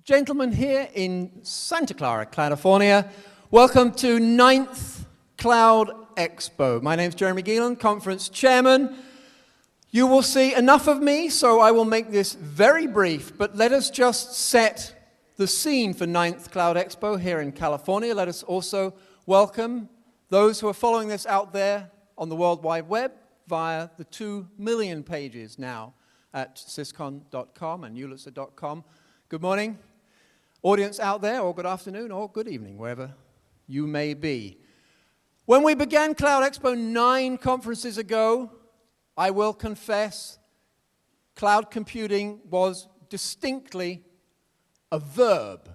Gentlemen here in Santa Clara, California, welcome to 9th Cloud Expo. My name is Jeremy Geelan, conference chairman. You will see enough of me, so I will make this very brief, but let us just set the scene for 9th Cloud Expo here in California. Let us also welcome those who are following this out there on the World Wide Web via the 2 million pages now at syscon.com and ulitzer.com. Good morning, audience out there, or good afternoon, or good evening, wherever you may be. When we began Cloud Expo 9 conferences ago, I will confess, cloud computing was distinctly a verb.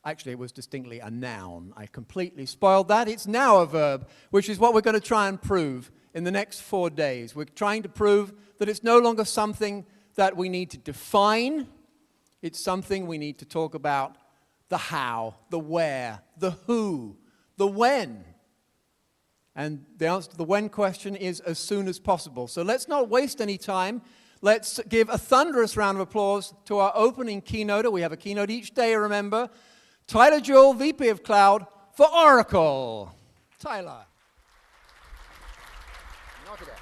Actually, it was distinctly a noun. I completely spoiled that. It's now a verb, which is what we're going to try and prove in the next 4 days. We're trying to prove that it's no longer something that we need to define. It's something we need to talk about: the how, the where, the who, the when. And the answer to the when question is as soon as possible. So let's not waste any time. Let's give a thunderous round of applause to our opening keynoter. We have a keynote each day, remember. Tyler Jewell, VP of Cloud for Oracle. Tyler. Knock it out.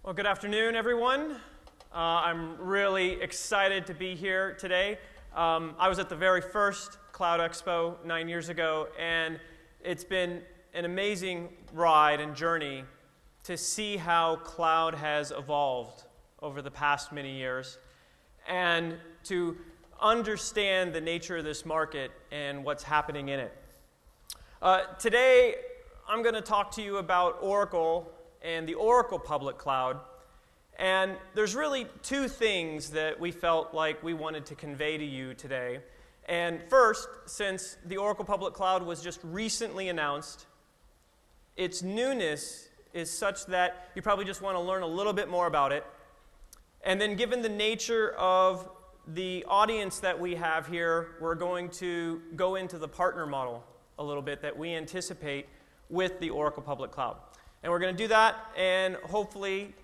Well, good afternoon, everyone. I'm really excited to be here today. I was at the very first Cloud Expo 9 years ago, and it's been an amazing ride and journey to see how cloud has evolved over the past many years, and to understand the nature of this market and what's happening in it. Today, I'm going to talk to you about Oracle and the Oracle Public Cloud. And there's really two things that we felt like we wanted to convey to you today. And first, since the Oracle Public Cloud was just recently announced, its newness is such that you probably just want to learn a little bit more about it. And then given the nature of the audience that we have here, we're going to go into the partner model a little bit that we anticipate with the Oracle Public Cloud. And we're going to do that, and hopefully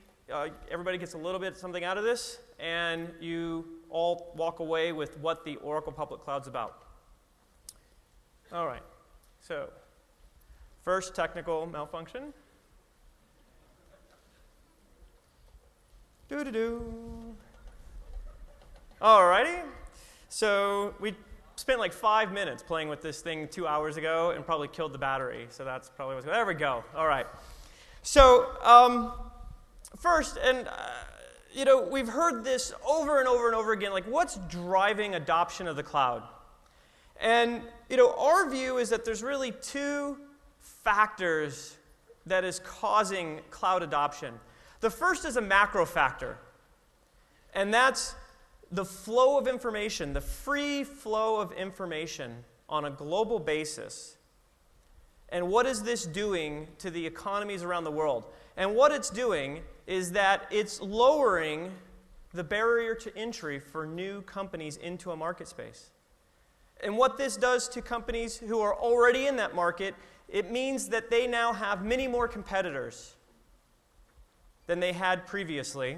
everybody gets a little bit something out of this, and you all walk away with what the Oracle Public Cloud's about. All right, so first technical malfunction. Doo-doo-doo. All righty, so we spent like 5 minutes playing with this thing 2 hours ago and probably killed the battery, so that's probably what's going on. There we go, all right. So, first, and we've heard this over and over and over again, like what's driving adoption of the cloud? And, our view is that there's really two factors that is causing cloud adoption. The first is a macro factor, and that's the flow of information, the free flow of information on a global basis. And what is this doing to the economies around the world? And what it's doing is that it's lowering the barrier to entry for new companies into a market space. And what this does to companies who are already in that market, it means that they now have many more competitors than they had previously.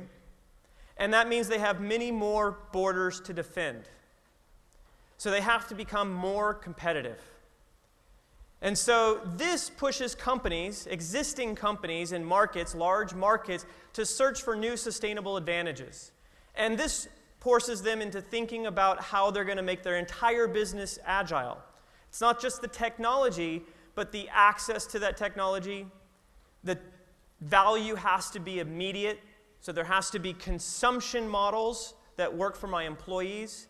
And that means they have many more borders to defend. So they have to become more competitive. And so this pushes companies, existing companies in markets, large markets, to search for new sustainable advantages. And this forces them into thinking about how they're going to make their entire business agile. It's not just the technology, but the access to that technology. The value has to be immediate, so there has to be consumption models that work for my employees.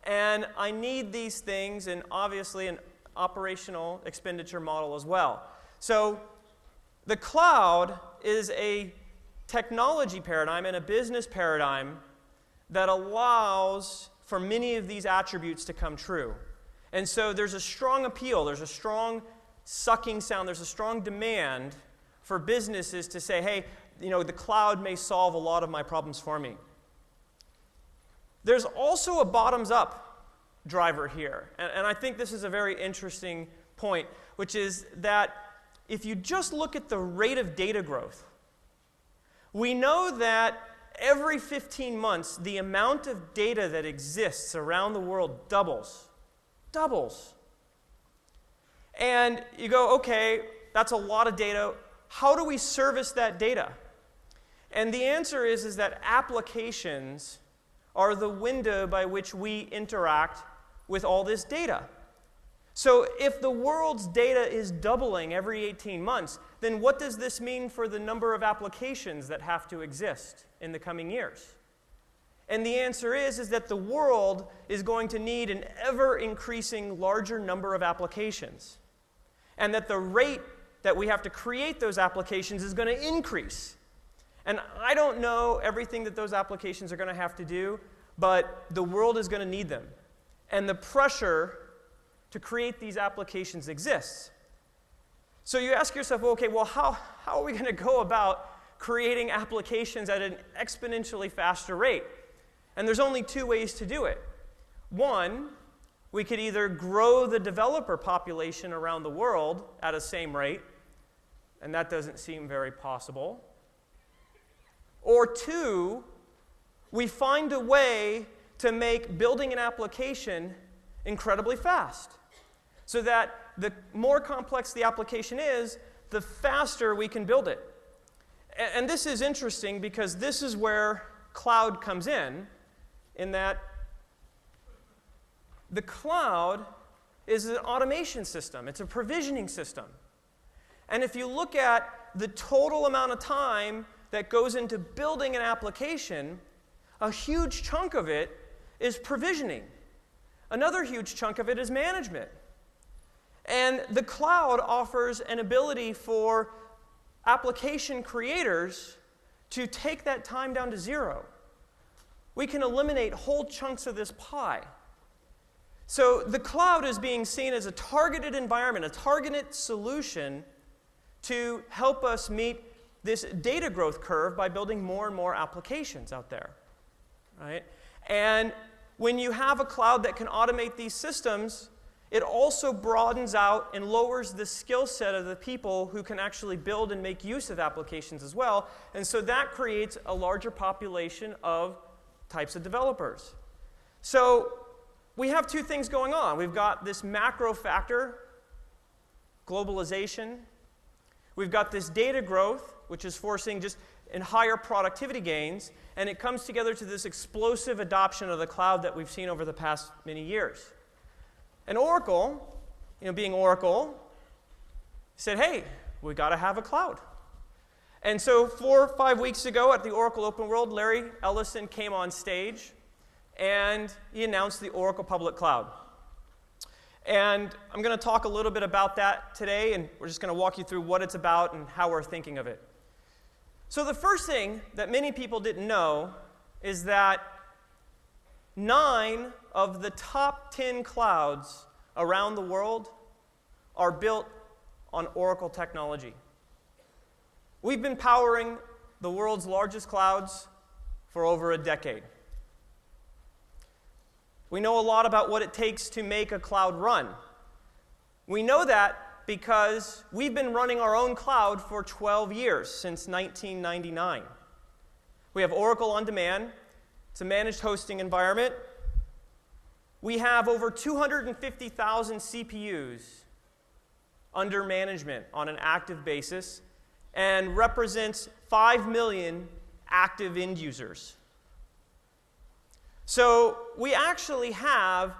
And I need these things, and obviously an operational expenditure model as well. So the cloud is a technology paradigm and a business paradigm that allows for many of these attributes to come true. And so there's a strong appeal, there's a strong sucking sound, there's a strong demand for businesses to say, hey, the cloud may solve a lot of my problems for me. There's also a bottoms-up driver here, and I think this is a very interesting point, which is that if you just look at the rate of data growth, we know that every 15 months, the amount of data that exists around the world doubles. And you go, okay, that's a lot of data. How do we service that data? And the answer is that applications are the window by which we interact with all this data. So if the world's data is doubling every 18 months, then what does this mean for the number of applications that have to exist in the coming years? And the answer is that the world is going to need an ever-increasing larger number of applications. And that the rate that we have to create those applications is going to increase. And I don't know everything that those applications are going to have to do, but the world is going to need them. And the pressure to create these applications exists. So you ask yourself, how are we going to go about creating applications at an exponentially faster rate? And there's only two ways to do it. One, we could either grow the developer population around the world at a same rate, and that doesn't seem very possible. Or two, we find a way to make building an application incredibly fast, so that the more complex the application is, the faster we can build it. And this is interesting because this is where cloud comes in that the cloud is an automation system. It's a provisioning system. And if you look at the total amount of time that goes into building an application, a huge chunk of it is provisioning. Another huge chunk of it is management. And the cloud offers an ability for application creators to take that time down to zero. We can eliminate whole chunks of this pie. So the cloud is being seen as a targeted environment, a targeted solution to help us meet this data growth curve by building more and more applications out there. Right? And when you have a cloud that can automate these systems, it also broadens out and lowers the skill set of the people who can actually build and make use of applications as well. And so that creates a larger population of types of developers. So we have two things going on. We've got this macro factor, globalization. We've got this data growth, which is forcing just in higher productivity gains, and it comes together to this explosive adoption of the cloud that we've seen over the past many years. And Oracle, being Oracle, said, hey, we got to have a cloud. And so 4 or 5 weeks ago at the Oracle Open World, Larry Ellison came on stage, and he announced the Oracle Public Cloud. And I'm going to talk a little bit about that today, and we're just going to walk you through what it's about and how we're thinking of it. So the first thing that many people didn't know is that 9 of the top 10 clouds around the world are built on Oracle technology. We've been powering the world's largest clouds for over a decade. We know a lot about what it takes to make a cloud run. We know that because we've been running our own cloud for 12 years, since 1999. We have Oracle On Demand, It's a managed hosting environment. We have over 250,000 CPUs under management on an active basis and represents 5 million active end users. So we actually have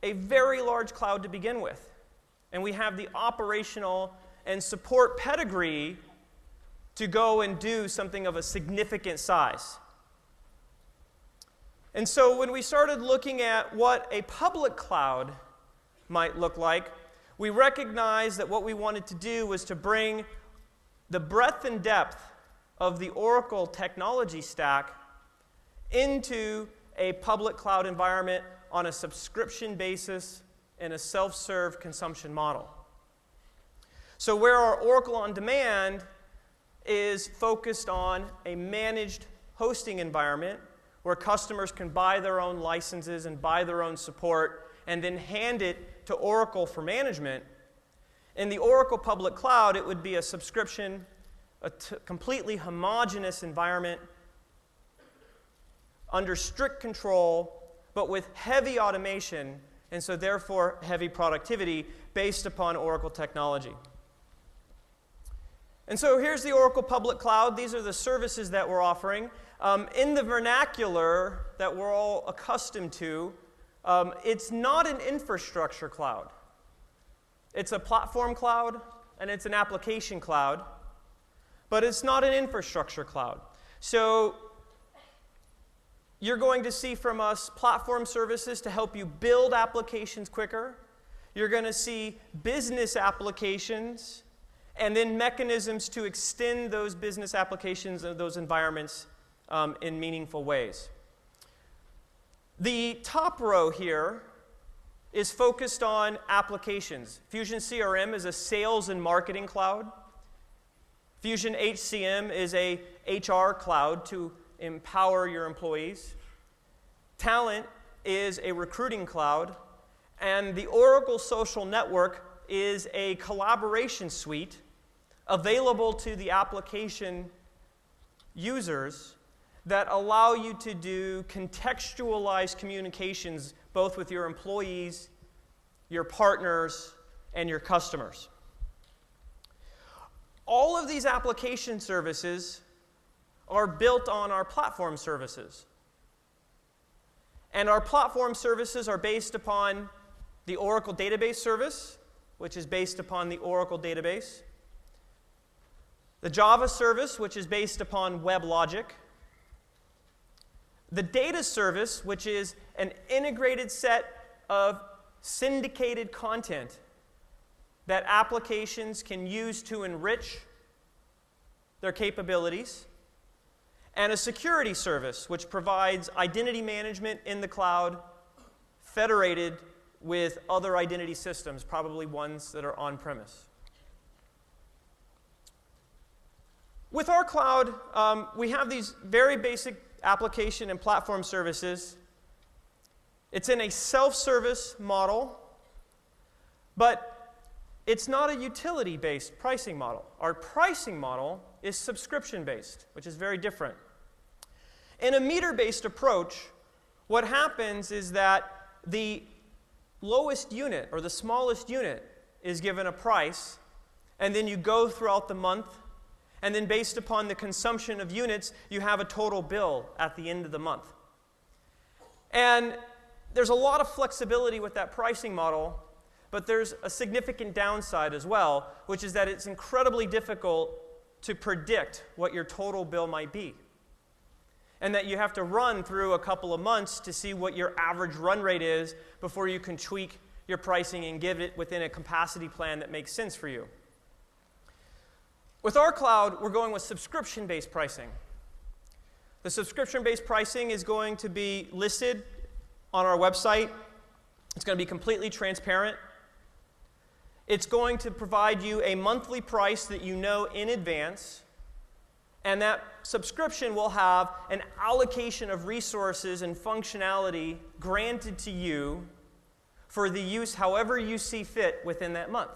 a very large cloud to begin with. And we have the operational and support pedigree to go and do something of a significant size. And so when we started looking at what a public cloud might look like, we recognized that what we wanted to do was to bring the breadth and depth of the Oracle technology stack into a public cloud environment on a subscription basis in a self-serve consumption model. So where our Oracle On Demand is focused on a managed hosting environment where customers can buy their own licenses and buy their own support and then hand it to Oracle for management. In the Oracle public cloud, it would be a subscription, a completely homogeneous environment under strict control, but with heavy automation, and so therefore heavy productivity based upon Oracle technology. And so here's the Oracle public cloud. These are the services that we're offering. In the vernacular that we're all accustomed to, it's not an infrastructure cloud. It's a platform cloud, and it's an application cloud, but it's not an infrastructure cloud. So you're going to see from us platform services to help you build applications quicker. You're going to see business applications and then mechanisms to extend those business applications and those environments in meaningful ways. The top row here is focused on applications. Fusion CRM is a sales and marketing cloud. Fusion HCM is a HR cloud to empower your employees. Talent is a recruiting cloud. And the Oracle Social Network is a collaboration suite available to the application users that allow you to do contextualized communications both with your employees, your partners, and your customers. All of these application services are built on our platform services. And our platform services are based upon the Oracle Database Service, which is based upon the Oracle Database, the Java Service, which is based upon WebLogic, the Data Service, which is an integrated set of syndicated content that applications can use to enrich their capabilities, and a Security Service, which provides identity management in the cloud federated with other identity systems, probably ones that are on-premise. With our cloud, we have these very basic application and platform services. It's in a self-service model, but it's not a utility-based pricing model. Our pricing model is subscription-based, which is very different. In a meter-based approach, what happens is that the lowest unit or the smallest unit is given a price, and then you go throughout the month, and then based upon the consumption of units, you have a total bill at the end of the month. And there's a lot of flexibility with that pricing model, but there's a significant downside as well, which is that it's incredibly difficult to predict what your total bill might be. And that you have to run through a couple of months to see what your average run rate is before you can tweak your pricing and give it within a capacity plan that makes sense for you. With our cloud, we're going with subscription-based pricing. The subscription-based pricing is going to be listed on our website. It's going to be completely transparent. It's going to provide you a monthly price that you know in advance, and that subscription will have an allocation of resources and functionality granted to you for the use however you see fit within that month.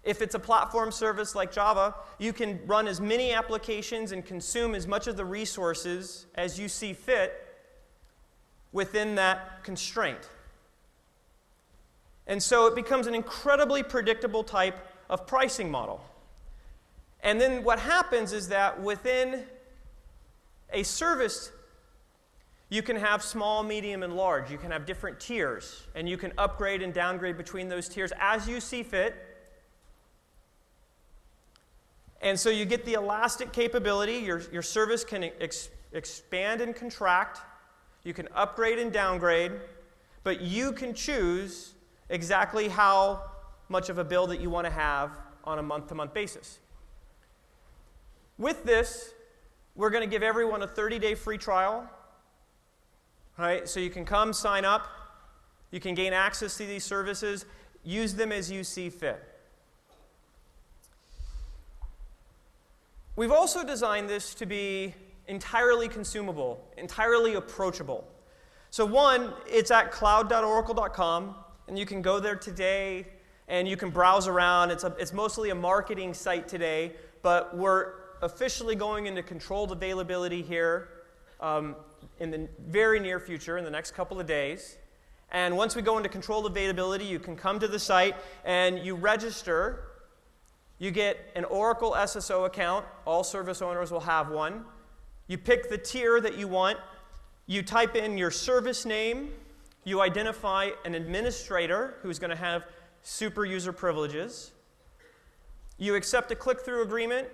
If it's a platform service like Java, you can run as many applications and consume as much of the resources as you see fit within that constraint. And so it becomes an incredibly predictable type of pricing model. And then what happens is that within a service, you can have small, medium, and large. You can have different tiers, and you can upgrade and downgrade between those tiers as you see fit. And so you get the elastic capability. Your service can expand and contract. You can upgrade and downgrade, but you can choose exactly how much of a bill that you want to have on a month-to-month basis. With this, we're going to give everyone a 30-day free trial. Right? So you can come, sign up. You can gain access to these services. Use them as you see fit. We've also designed this to be entirely consumable, entirely approachable. So one, it's at cloud.oracle.com, and you can go there today, and you can browse around. It's mostly a marketing site today, but we're officially going into controlled availability here in the very near future, in the next couple of days. And once we go into controlled availability, you can come to the site, and you register. You get an Oracle SSO account. All service owners will have one. You pick the tier that you want. You type in your service name. You identify an administrator who's going to have super user privileges. You accept a click-through agreement.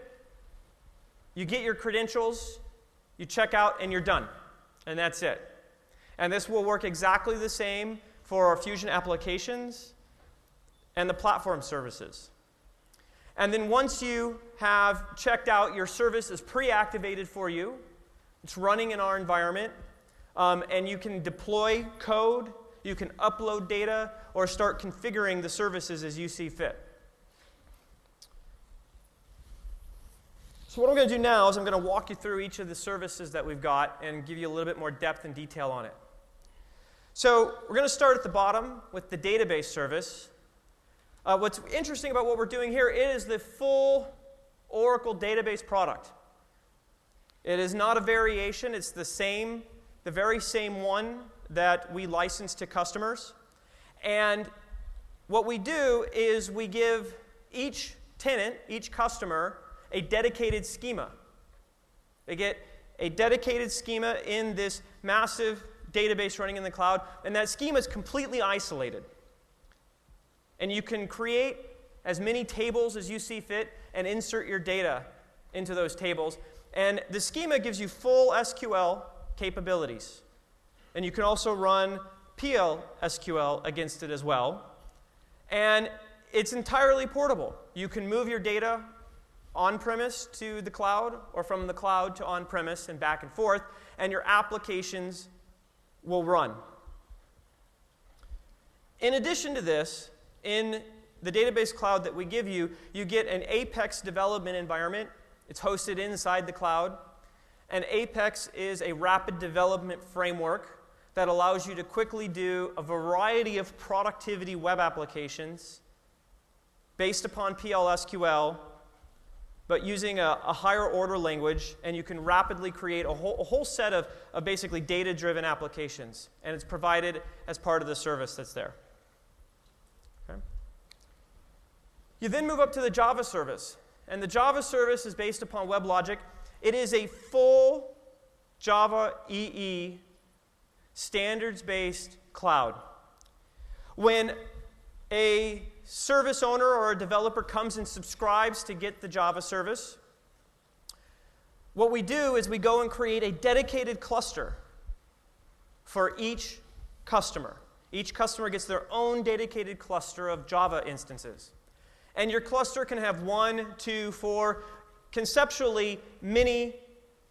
You get your credentials. You check out, and you're done. And that's it. And this will work exactly the same for our Fusion applications and the platform services. And then once you have checked out, your service is pre-activated for you. It's running in our environment. And you can deploy code, you can upload data, or start configuring the services as you see fit. So what I'm going to do now is I'm going to walk you through each of the services that we've got and give you a little bit more depth and detail on it. So we're going to start at the bottom with the database service. What's interesting about what we're doing here, it is the full Oracle database product. It is not a variation. It's the very same one that we license to customers. And what we do is we give each tenant, each customer, a dedicated schema. They get a dedicated schema in this massive database running in the cloud, and that schema is completely isolated. And you can create as many tables as you see fit and insert your data into those tables. And the schema gives you full SQL capabilities. And you can also run PL SQL against it as well. And it's entirely portable. You can move your data on-premise to the cloud or from the cloud to on-premise and back and forth, and your applications will run. In addition to this, in the database cloud that we give you, you get an Apex development environment. It's hosted inside the cloud. And Apex is a rapid development framework that allows you to quickly do a variety of productivity web applications based upon PL/SQL, but using a higher order language, and you can rapidly create a whole set of basically data-driven applications. And it's provided as part of the service that's there. Okay. You then move up to the Java service. And the Java service is based upon WebLogic. It is a full Java EE standards-based cloud. When a service owner or a developer comes and subscribes to get the Java service, what we do is we go and create a dedicated cluster for each customer. Each customer gets their own dedicated cluster of Java instances. And your cluster can have 1, 2, 4, conceptually many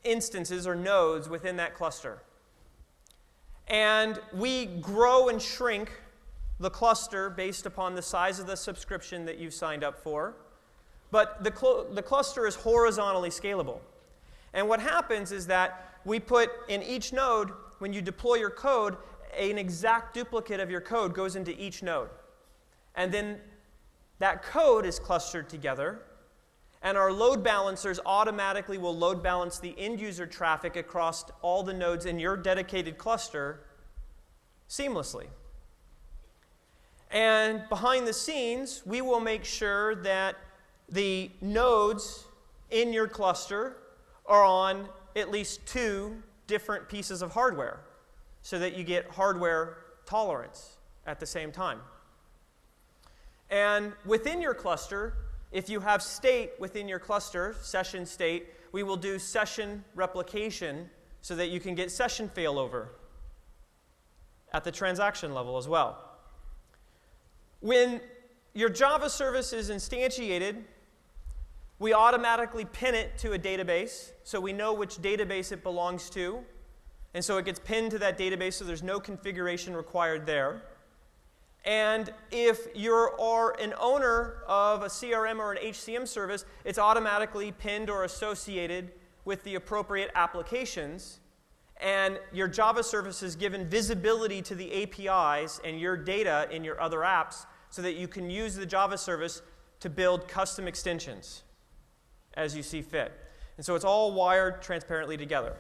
instances or nodes within that cluster. And we grow and shrink the cluster based upon the size of the subscription that you've signed up for. But the cluster is horizontally scalable. And what happens is that we put in each node, when you deploy your code, an exact duplicate of your code goes into each node. And then that code is clustered together, and our load balancers automatically will load balance the end user traffic across all the nodes in your dedicated cluster seamlessly. And behind the scenes, we will make sure that the nodes in your cluster are on at least 2 different pieces of hardware so that you get hardware tolerance at the same time. And within your cluster, if you have state within your cluster, session state, we will do session replication so that you can get session failover at the transaction level as well. When your Java service is instantiated, we automatically pin it to a database, so we know which database it belongs to. And so it gets pinned to that database, so there's no configuration required there. And if you are an owner of a CRM or an HCM service, it's automatically pinned or associated with the appropriate applications. And your Java service is given visibility to the APIs and your data in your other apps so that you can use the Java service to build custom extensions as you see fit. And so it's all wired transparently together.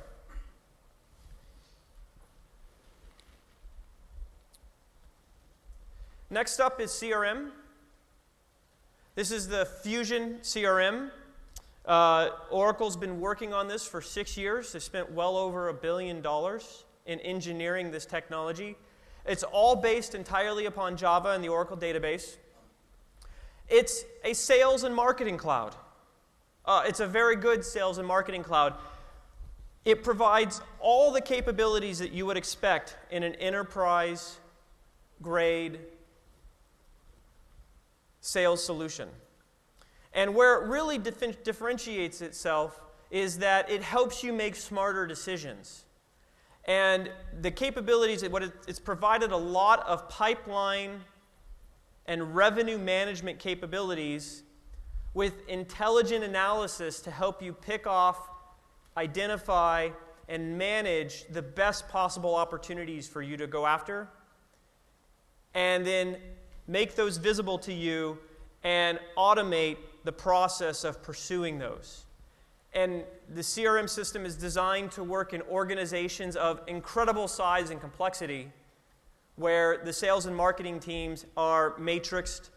Next up is CRM. This is the Fusion CRM. Oracle's been working on this for 6 years. They've spent well over $1 billion in engineering this technology. It's all based entirely upon Java and the Oracle database. It's a sales and marketing cloud. It's a very good sales and marketing cloud. It provides all the capabilities that you would expect in an enterprise-grade sales solution. And where it really differentiates itself is that it helps you make smarter decisions. And the capabilities, it's provided a lot of pipeline and revenue management capabilities with intelligent analysis to help you pick off, identify, and manage the best possible opportunities for you to go after, and then make those visible to you and automate the process of pursuing those. And the CRM system is designed to work in organizations of incredible size and complexity where the sales and marketing teams are matrixed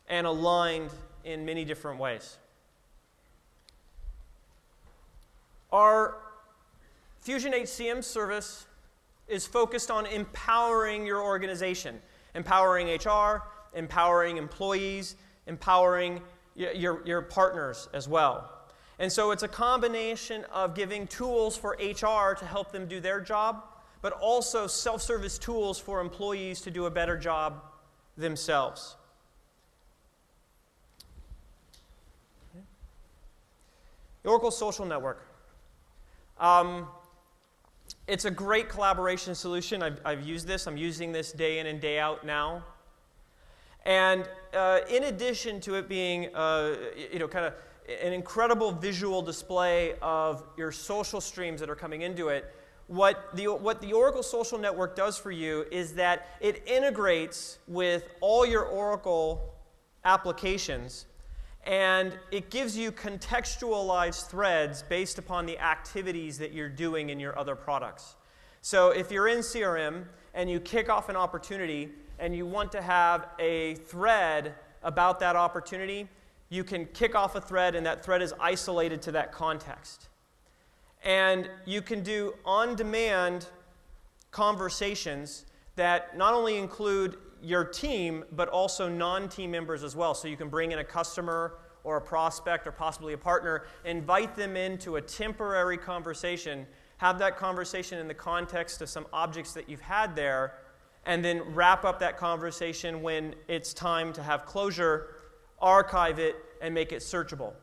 and aligned in many different ways. Our Fusion HCM service is focused on empowering your organization, empowering HR, empowering employees, empowering your partners as well. And so it's a combination of giving tools for HR to help them do their job, but also self-service tools for employees to do a better job themselves. The Oracle Social Network. It's a great collaboration solution. I've used this. I'm using this day in and day out now. And in addition to it being, kind of an incredible visual display of your social streams that are coming into it, what the Oracle Social Network does for you is that it integrates with all your Oracle applications, and it gives you contextualized threads based upon the activities that you're doing in your other products. So if you're in CRM and you kick off an opportunity and you want to have a thread about that opportunity, you can kick off a thread and that thread is isolated to that context. And you can do on-demand conversations that not only include your team, but also non-team members as well. So you can bring in a customer or a prospect or possibly a partner, invite them into a temporary conversation, have that conversation in the context of some objects that you've had there, and then wrap up that conversation when it's time to have closure, archive it, and make it searchable.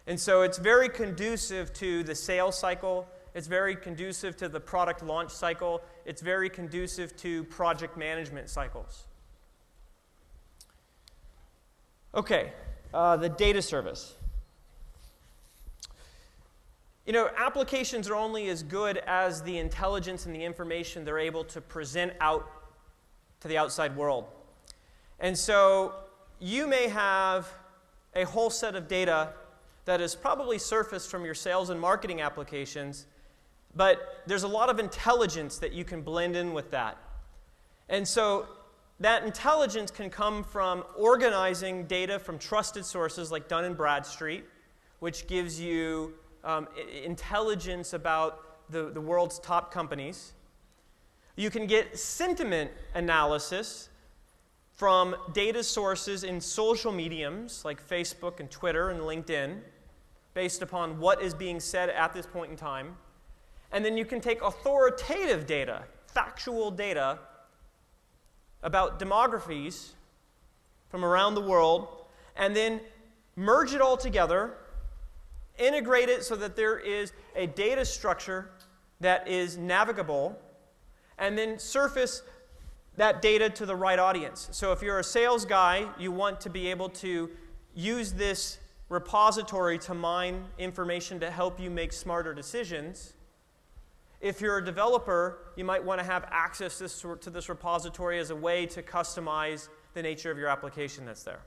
And so it's very conducive to the sales cycle. It's very conducive to the product launch cycle. It's very conducive to project management cycles. Okay, the data service. Applications are only as good as the intelligence and the information they're able to present out to the outside world. And so you may have a whole set of data that is probably surfaced from your sales and marketing applications, but there's a lot of intelligence that you can blend in with that. And so that intelligence can come from organizing data from trusted sources like Dun & Bradstreet, which gives you intelligence about the world's top companies. You can get sentiment analysis from data sources in social mediums like Facebook and Twitter and LinkedIn, based upon what is being said at this point in time. And then you can take authoritative data, factual data, about demographies from around the world, and then merge it all together, integrate it so that there is a data structure that is navigable, and then surface that data to the right audience. So if you're a sales guy, you want to be able to use this repository to mine information to help you make smarter decisions. If you're a developer, you might want to have access to this repository as a way to customize the nature of your application that's there.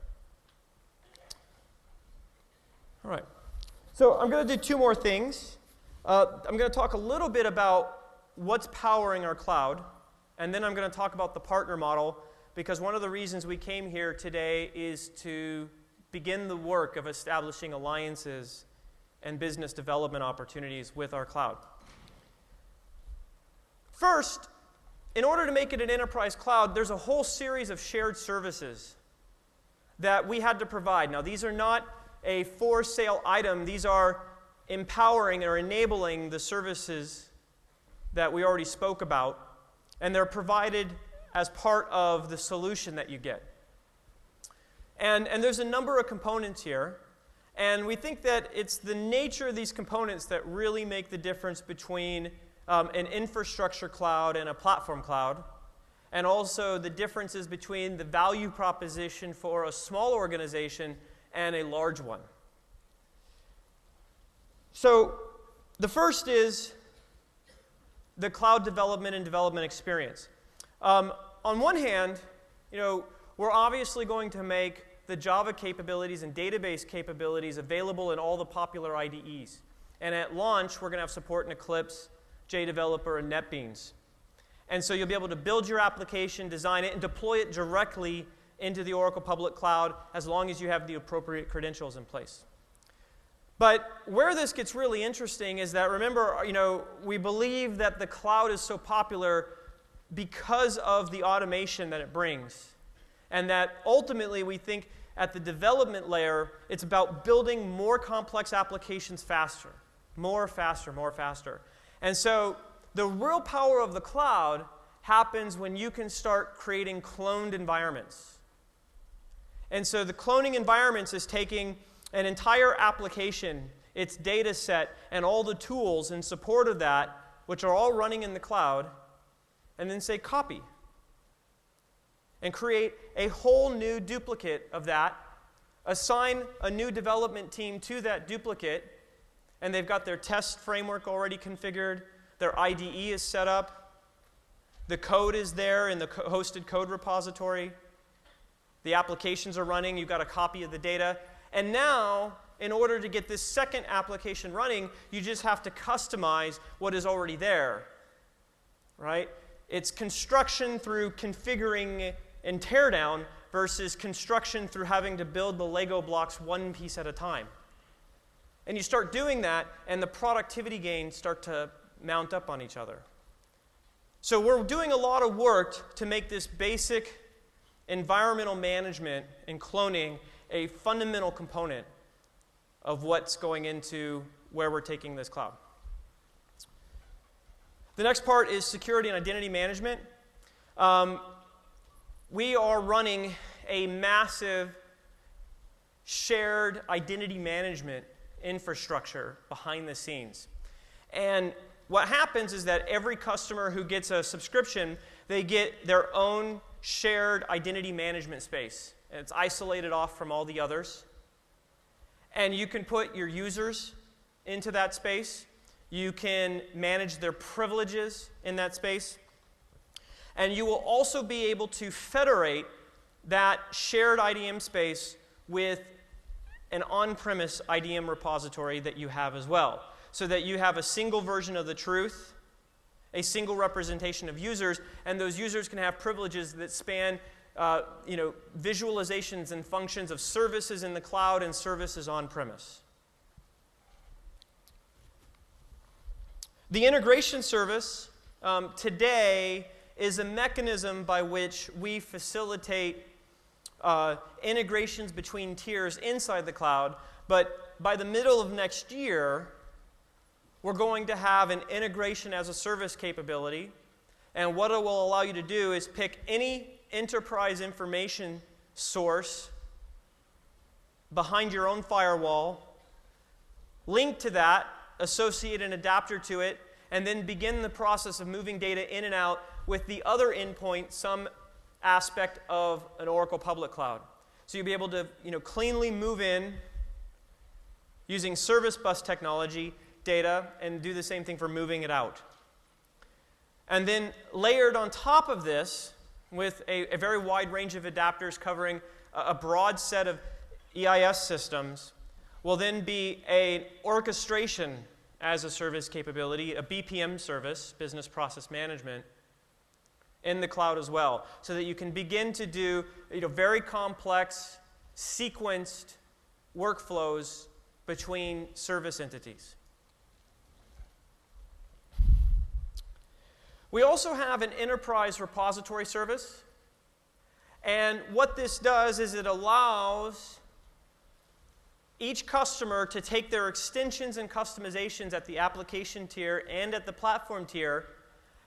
All right. So I'm going to do two more things. I'm going to talk a little bit about what's powering our cloud, and then I'm going to talk about the partner model, because one of the reasons we came here today is to begin the work of establishing alliances and business development opportunities with our cloud. First, in order to make it an enterprise cloud, there's a whole series of shared services that we had to provide. Now, these are not a for-sale item. These are empowering or enabling the services that we already spoke about, and they're provided as part of the solution that you get. And there's a number of components here, and we think that it's the nature of these components that really make the difference between an infrastructure cloud and a platform cloud, and also the differences between the value proposition for a small organization and a large one. So the first is the cloud development and development experience. On one hand, we're obviously going to make the Java capabilities and database capabilities available in all the popular IDEs. And at launch, we're going to have support in Eclipse, JDeveloper, and NetBeans. And so you'll be able to build your application, design it, and deploy it directly into the Oracle Public Cloud as long as you have the appropriate credentials in place. But where this gets really interesting is that, remember, we believe that the cloud is so popular because of the automation that it brings. And that ultimately we think at the development layer, it's about building more complex applications faster. More faster, more faster. And so the real power of the cloud happens when you can start creating cloned environments. And so the cloning environments is taking an entire application, its data set, and all the tools in support of that, which are all running in the cloud, and then say copy. And create a whole new duplicate of that, assign a new development team to that duplicate, and they've got their test framework already configured, their IDE is set up, the code is there in the hosted code repository, the applications are running, you've got a copy of the data, and now, in order to get this second application running, you just have to customize what is already there, right? It's construction through configuring and teardown versus construction through having to build the Lego blocks one piece at a time. And you start doing that, and the productivity gains start to mount up on each other. So we're doing a lot of work to make this basic environmental management and cloning a fundamental component of what's going into where we're taking this cloud. The next part is security and identity management. We are running a massive shared identity management infrastructure behind the scenes. And what happens is that every customer who gets a subscription, they get their own shared identity management space. And it's isolated off from all the others. And you can put your users into that space. You can manage their privileges in that space. And you will also be able to federate that shared IDM space with an on-premise IDM repository that you have as well, so that you have a single version of the truth, a single representation of users, and those users can have privileges that span visualizations and functions of services in the cloud and services on-premise. The integration service today is a mechanism by which we facilitate integrations between tiers inside the cloud, but by the middle of next year, we're going to have an integration as a service capability, and what it will allow you to do is pick any enterprise information source behind your own firewall, link to that, associate an adapter to it, and then begin the process of moving data in and out with the other endpoint, some aspect of an Oracle public cloud. So you'll be able to cleanly move in using service bus technology data and do the same thing for moving it out. And then layered on top of this with a very wide range of adapters covering a broad set of EIS systems will then be an orchestration as a service capability, a BPM service, business process management, in the cloud as well, so that you can begin to do very complex, sequenced workflows between service entities. We also have an enterprise repository service, and what this does is it allows each customer to take their extensions and customizations at the application tier and at the platform tier,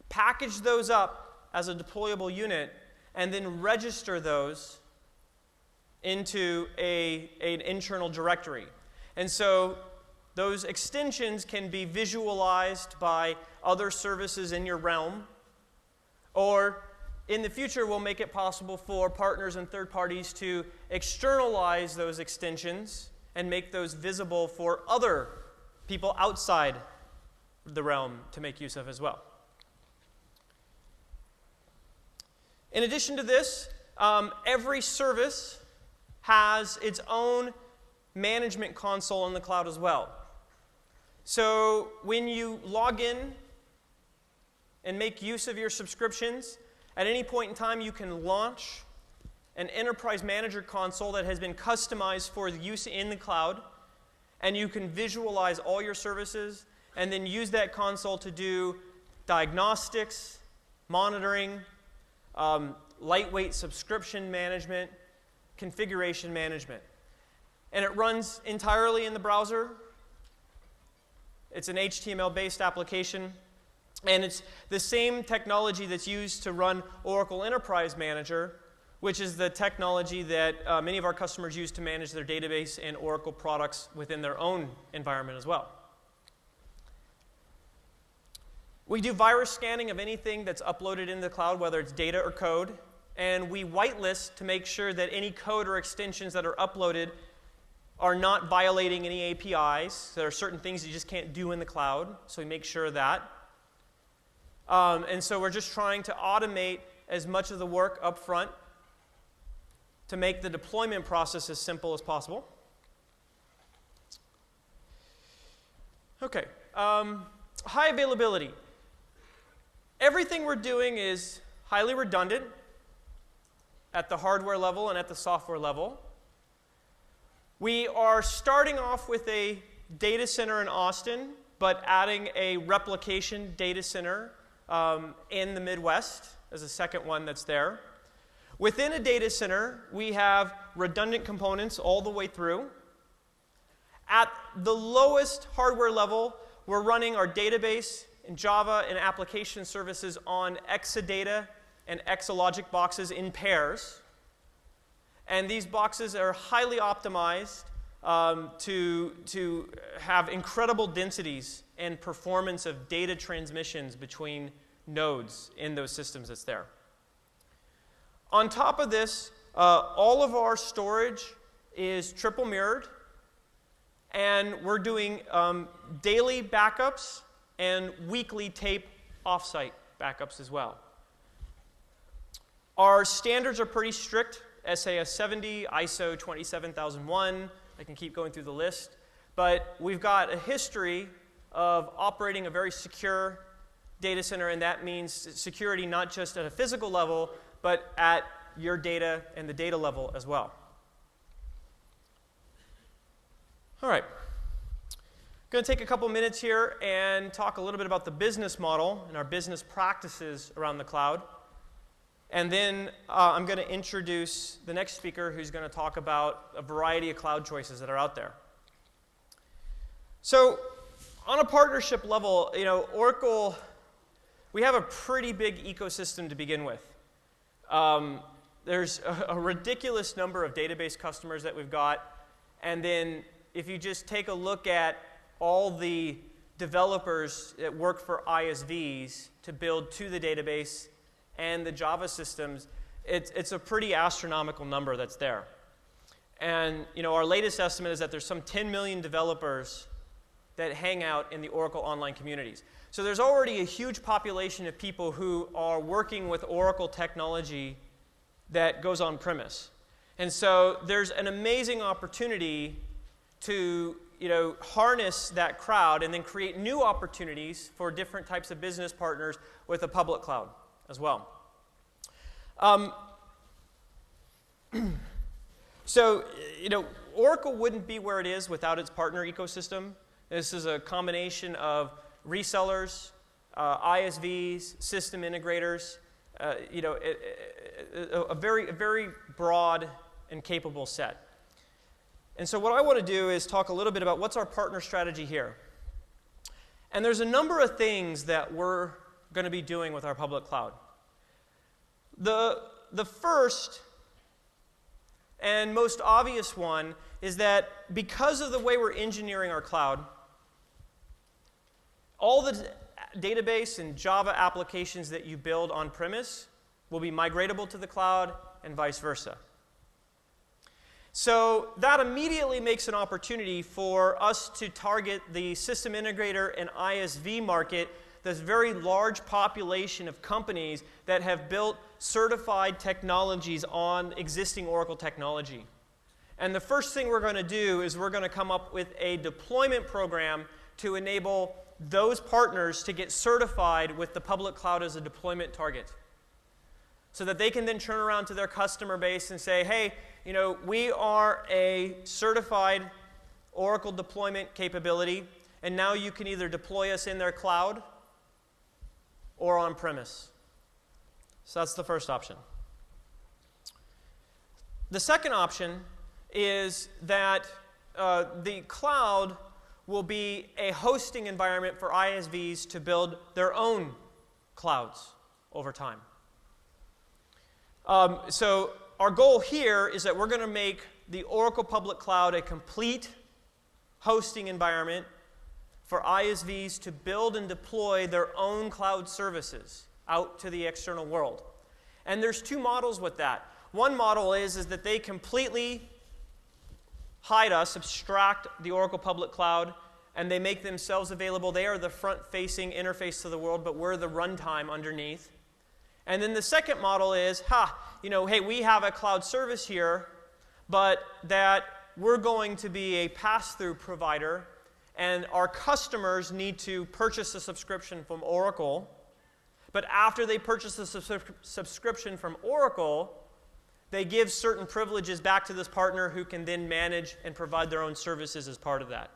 package those up as a deployable unit, and then register those into an internal directory. And so those extensions can be visualized by other services in your realm, or in the future we'll make it possible for partners and third parties to externalize those extensions and make those visible for other people outside the realm to make use of as well. In addition to this, every service has its own management console in the cloud as well. So when you log in and make use of your subscriptions, at any point in time you can launch an enterprise manager console that has been customized for use in the cloud, and you can visualize all your services and then use that console to do diagnostics, monitoring, lightweight subscription management, configuration management. And it runs entirely in the browser. It's an HTML-based application, and it's the same technology that's used to run Oracle Enterprise Manager, which is the technology that many of our customers use to manage their database and Oracle products within their own environment as well. We do virus scanning of anything that's uploaded into the cloud, whether it's data or code, and we whitelist to make sure that any code or extensions that are uploaded are not violating any APIs. There are certain things you just can't do in the cloud, so we make sure of that. And so we're just trying to automate as much of the work up front to make the deployment process as simple as possible. Okay, high availability. Everything we're doing is highly redundant at the hardware level and at the software level. We are starting off with a data center in Austin, but adding a replication data center in the Midwest as a second one that's there. Within a data center, we have redundant components all the way through. At the lowest hardware level, we're running our database in Java and application services on Exadata and Exalogic boxes in pairs. And these boxes are highly optimized to have incredible densities and performance of data transmissions between nodes in those systems that's there. On top of this, all of our storage is triple mirrored, and we're doing daily backups and weekly tape offsite backups as well. Our standards are pretty strict SAS 70, ISO 27001. I can keep going through the list. But we've got a history of operating a very secure data center, and that means security not just at a physical level, but at your data and the data level as well. All right. I'm going to take a couple minutes here and talk a little bit about the business model and our business practices around the cloud. And then I'm going to introduce the next speaker who's going to talk about a variety of cloud choices that are out there. So on a partnership level, Oracle, we have a pretty big ecosystem to begin with. There's a ridiculous number of database customers that we've got. And then if you just take a look at all the developers that work for ISVs to build to the database and the Java systems, it's a pretty astronomical number that's there. And our latest estimate is that there's some 10 million developers that hang out in the Oracle online communities. So there's already a huge population of people who are working with Oracle technology that goes on premise. And so there's an amazing opportunity to harness that crowd and then create new opportunities for different types of business partners with a public cloud as well. So, Oracle wouldn't be where it is without its partner ecosystem. This is a combination of resellers, ISVs, system integrators, a very broad and capable set. And so what I want to do is talk a little bit about what's our partner strategy here. And there's a number of things that we're going to be doing with our public cloud. The first and most obvious one is that because of the way we're engineering our cloud, all the database and Java applications that you build on premise will be migratable to the cloud and vice versa. So that immediately makes an opportunity for us to target the system integrator and ISV market, this very large population of companies that have built certified technologies on existing Oracle technology. And the first thing we're going to do is we're going to come up with a deployment program to enable those partners to get certified with the public cloud as a deployment target, so that they can then turn around to their customer base and say, hey, we are a certified Oracle deployment capability, and now you can either deploy us in their cloud or on-premise. So that's the first option. The second option is that the cloud will be a hosting environment for ISVs to build their own clouds over time. So our goal here is that we're going to make the Oracle Public Cloud a complete hosting environment for ISVs to build and deploy their own cloud services out to the external world. And there's two models with that. One model is that they completely hide us, abstract the Oracle Public Cloud, and they make themselves available. They are the front-facing interface to the world, but we're the runtime underneath. And then the second model is, hey, we have a cloud service here, but that we're going to be a pass-through provider, and our customers need to purchase a subscription from Oracle. But after they purchase the subscription from Oracle, they give certain privileges back to this partner who can then manage and provide their own services as part of that.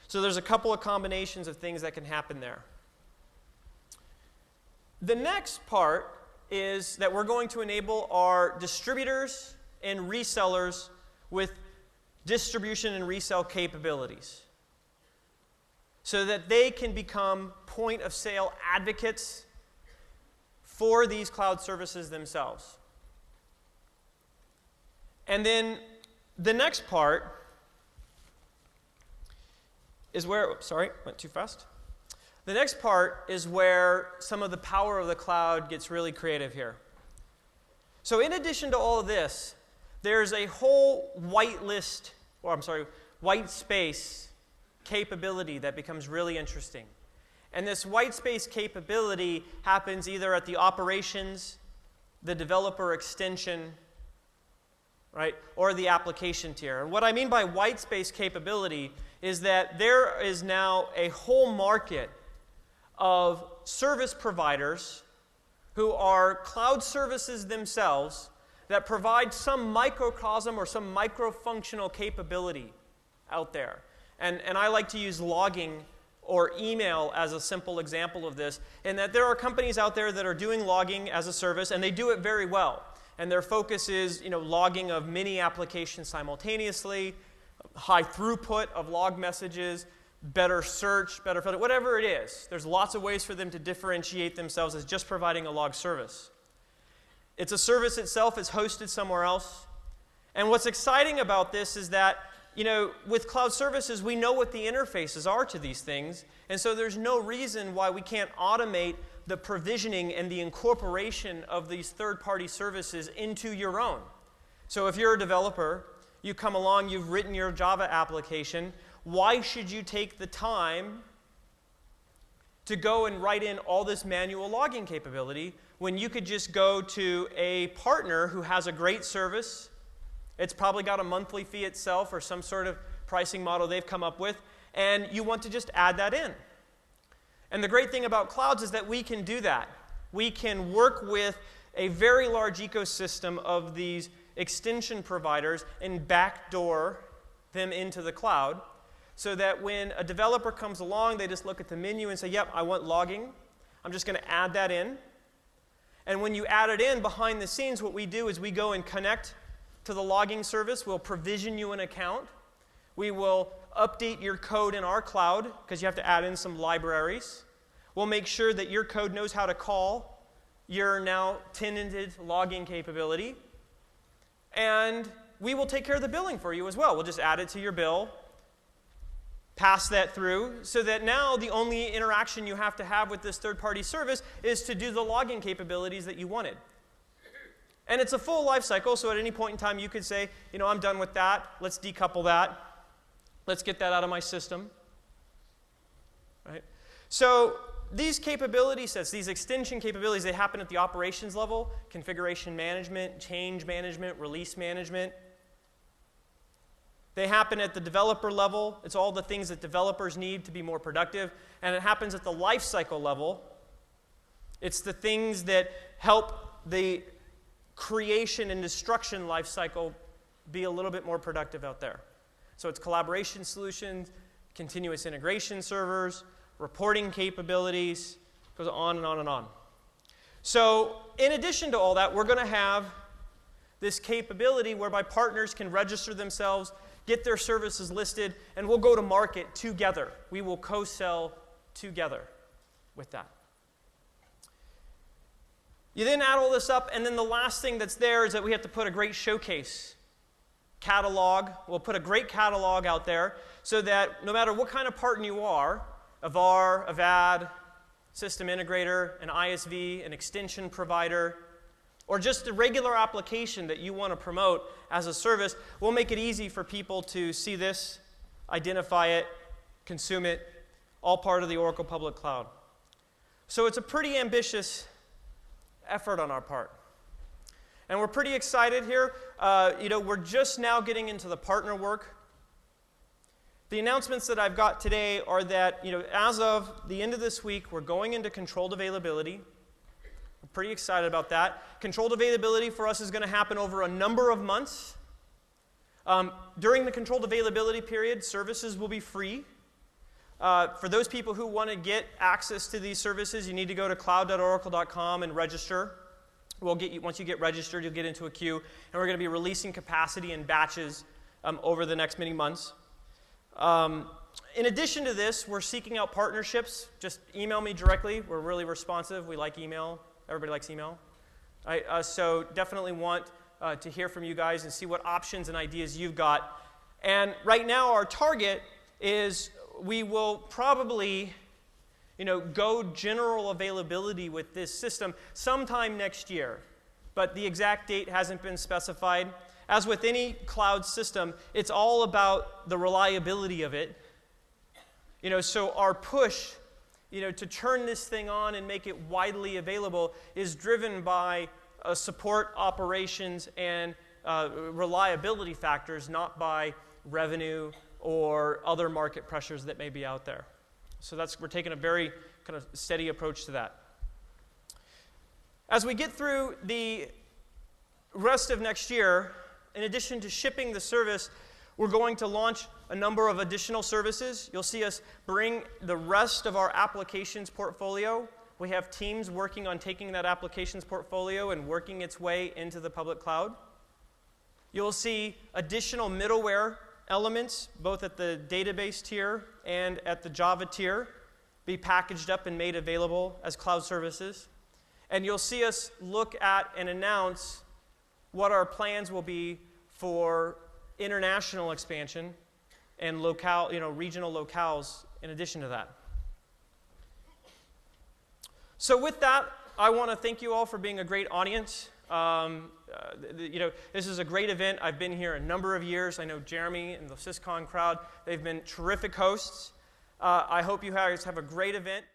So there's a couple of combinations of things that can happen there. The next part is that we're going to enable our distributors and resellers with distribution and resell capabilities, so that they can become point-of-sale advocates for these cloud services themselves. And then the next part is where, went too fast. The next part is where some of the power of the cloud gets really creative here. So in addition to all of this, there's a whole white space capability that becomes really interesting. And this white space capability happens either at the operations, the developer extension, right, or the application tier. And what I mean by white space capability is that there is now a whole market of service providers who are cloud services themselves that provide some microcosm or some micro-functional capability out there. And I like to use logging or email as a simple example of this, in that there are companies out there that are doing logging as a service, and they do it very well. And their focus is, logging of many applications simultaneously, high throughput of log messages, better search, better filter, whatever it is. There's lots of ways for them to differentiate themselves as just providing a log service. It's a service itself is hosted somewhere else. And what's exciting about this is that, with cloud services, we know what the interfaces are to these things. And so there's no reason why we can't automate the provisioning and the incorporation of these third-party services into your own. So if you're a developer, you come along, you've written your Java application, why should you take the time to go and write in all this manual logging capability when you could just go to a partner who has a great service? It's probably got a monthly fee itself or some sort of pricing model they've come up with, and you want to just add that in. And the great thing about clouds is that we can do that. We can work with a very large ecosystem of these extension providers and backdoor them into the cloud, so that when a developer comes along, they just look at the menu and say, yep, I want logging. I'm just going to add that in. And when you add it in, behind the scenes, what we do is we go and connect to the logging service. We'll provision you an account. We will update your code in our cloud, because you have to add in some libraries. We'll make sure that your code knows how to call your now tenanted logging capability. And we will take care of the billing for you as well. We'll just add it to your bill, pass that through, so that now the only interaction you have to have with this third-party service is to do the logging capabilities that you wanted. And it's a full life cycle, so at any point in time you could say, I'm done with that. Let's decouple that. Let's get that out of my system. Right? So these capability sets, these extension capabilities, they happen at the operations level: configuration management, change management, release management. They happen at the developer level. It's all the things that developers need to be more productive. And it happens at the life cycle level. It's the things that help the creation and destruction life cycle be a little bit more productive out there. So it's collaboration solutions, continuous integration servers, reporting capabilities, goes on and on and on. So in addition to all that, we're going to have this capability whereby partners can register themselves, get their services listed, and we'll go to market together. We will co-sell together with that. You then add all this up, and then the last thing that's there is that we have to put a great showcase catalog. We'll put a great catalog out there so that no matter what kind of partner you are, a VAR, a VAD, system integrator, an ISV, an extension provider, or just a regular application that you want to promote as a service, we'll make it easy for people to see this, identify it, consume it, all part of the Oracle Public Cloud. So it's a pretty ambitious effort on our part. And we're pretty excited here. We're just now getting into the partner work. The announcements that I've got today are that, as of the end of this week, we're going into controlled availability. We're pretty excited about that. Controlled availability for us is going to happen over a number of months. During the controlled availability period, services will be free. For those people who want to get access to these services, you need to go to cloud.oracle.com and register. Once you get registered, you'll get into a queue, and we're going to be releasing capacity in batches over the next many months. In addition to this, we're seeking out partnerships. Just email me directly. We're really responsive. We like email. Everybody likes email. So definitely want to hear from you guys and see what options and ideas you've got. And right now, our target is we will probably go general availability with this system sometime next year. But the exact date hasn't been specified. As with any cloud system, it's all about the reliability of it. So our push, to turn this thing on and make it widely available is driven by support, operations, and reliability factors, not by revenue or other market pressures that may be out there. So we're taking a very kind of steady approach to that. As we get through the rest of next year, in addition to shipping the service, we're going to launch a number of additional services. You'll see us bring the rest of our applications portfolio. We have teams working on taking that applications portfolio and working its way into the public cloud. You'll see additional middleware elements, both at the database tier and at the Java tier, be packaged up and made available as cloud services. And you'll see us look at and announce what our plans will be for international expansion and regional locales in addition to that. So with that, I want to thank you all for being a great audience. This is a great event. I've been here a number of years. I know Jeremy and the SysCon crowd, they've been terrific hosts. I hope you guys have a great event.